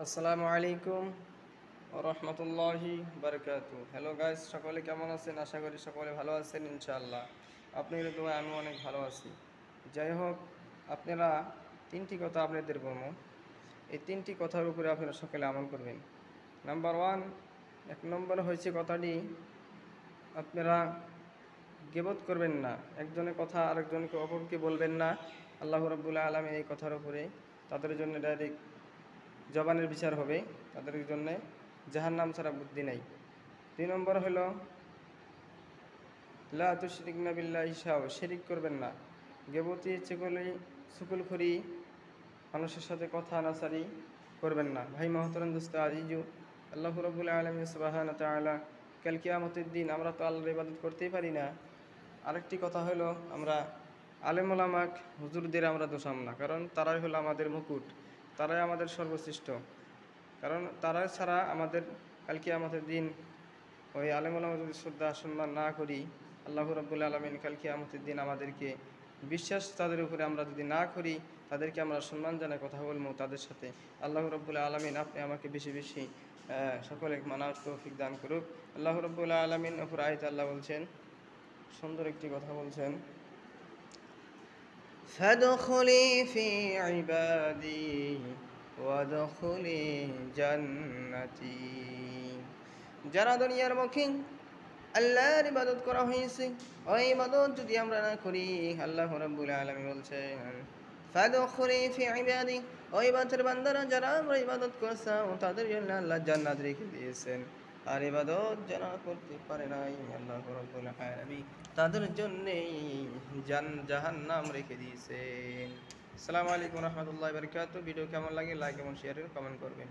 আসসালামু আলাইকুম রহমতুল্লাহি বারকাতু। হ্যালো গাইস, সকলে কেমন আছেন? আশা করি সকলে ভালো আছেন ইনশাআল্লাহ। আপনাদের দোয়ায় আমি অনেক ভালো আছি। যাই হোক, আপনারা তিনটি কথা আপনাদের বলবো। এই তিনটি কথার উপরে আপনারা সকলে আমল করবেন। নাম্বার ওয়ান, এক নম্বর হয়েছে কথাটি, আপনারা গীবত করবেন না। একজনের কথা আরেকজনকে অপরকে বলবেন না। আল্লাহ রাব্বুল আলামিন এই কথার উপরে তাদের জন্য ডাইরেক্ট জবানের বিচার হবে, তাদের জন্য জাহান্নাম ছাড়া বুদ্ধি নাই। 2 নম্বর হলো লা তুশরিকনা বিল্লাহি শাইআ, শিরিক করবেন না। গীবতি, চুগলখড়ি, মানুষের সাথে কথা নাসারি করবেন না। ভাই মহতরম দোস্ত আজিজু, আল্লাহ রাব্বুল আলামিন সুবহানাহু ওয়া তাআলা কাল কিয়ামতের দিন আমরা তো আল্লাহর ইবাদত করতেই পারি না। আরেকটি কথা হলো, আমরা আলেম ওলামা হুজুরদের আমরা দোষাম না, কারণ তারাই হলো আমাদের মুকুট, তারাই আমাদের সর্বশ্রেষ্ঠ। কারণ তারা ছাড়া আমাদের কাল কিয়ামতের দিন ওই আলেম ওলামা যদি শ্রদ্ধা সম্মান না করি, আল্লাহ রাব্বুল আলামিন কাল কিয়ামতের দিন আমাদেরকে বিশ্বাস তাদের উপরে আমরা যদি না করি, তাদেরকে আমরা সম্মান জানায় কথা বলবো তাদের সাথে। আল্লাহ রাব্বুল আলামিন আপনি আমাকে বেশি বেশি সকলে মানার তৌফিক দান করুক। আল্লাহ রাব্বুল আলামিন অপর আয়াতে আল্লাহ বলছেন, সুন্দর একটি কথা বলছেন, ফাদখুলি ফি ইবাদি ওয়াদখুলি জান্নাতি। যারা দুনিয়ার মুখে আল্লাহর ইবাদত করা হয়েছে, ওই ইবাদত যদি আমরা না করি, আল্লাহ রাব্বুল আলামিন বলছেন ফাদখুলি ফি ইবাদি, ওই ইবাদতের বান্দারা যারা আমরা ইবাদত করছাম তাদের জন্য আল্লাহ জান্নাত রেখে দিয়েছেন। আর ইবাদত যারা করতে পারে নাই, আল্লাহ রাব্বুল আলামিন তাদের জন্য জাহান্নাম রেখে দিয়েছেন। আসসালামু আলাইকুম রহমতুল্লাহি ওয়া বারাকাতুহু। ভিডিও কেমন লাগে লাইক এবং শেয়ার কমেন্ট করবেন।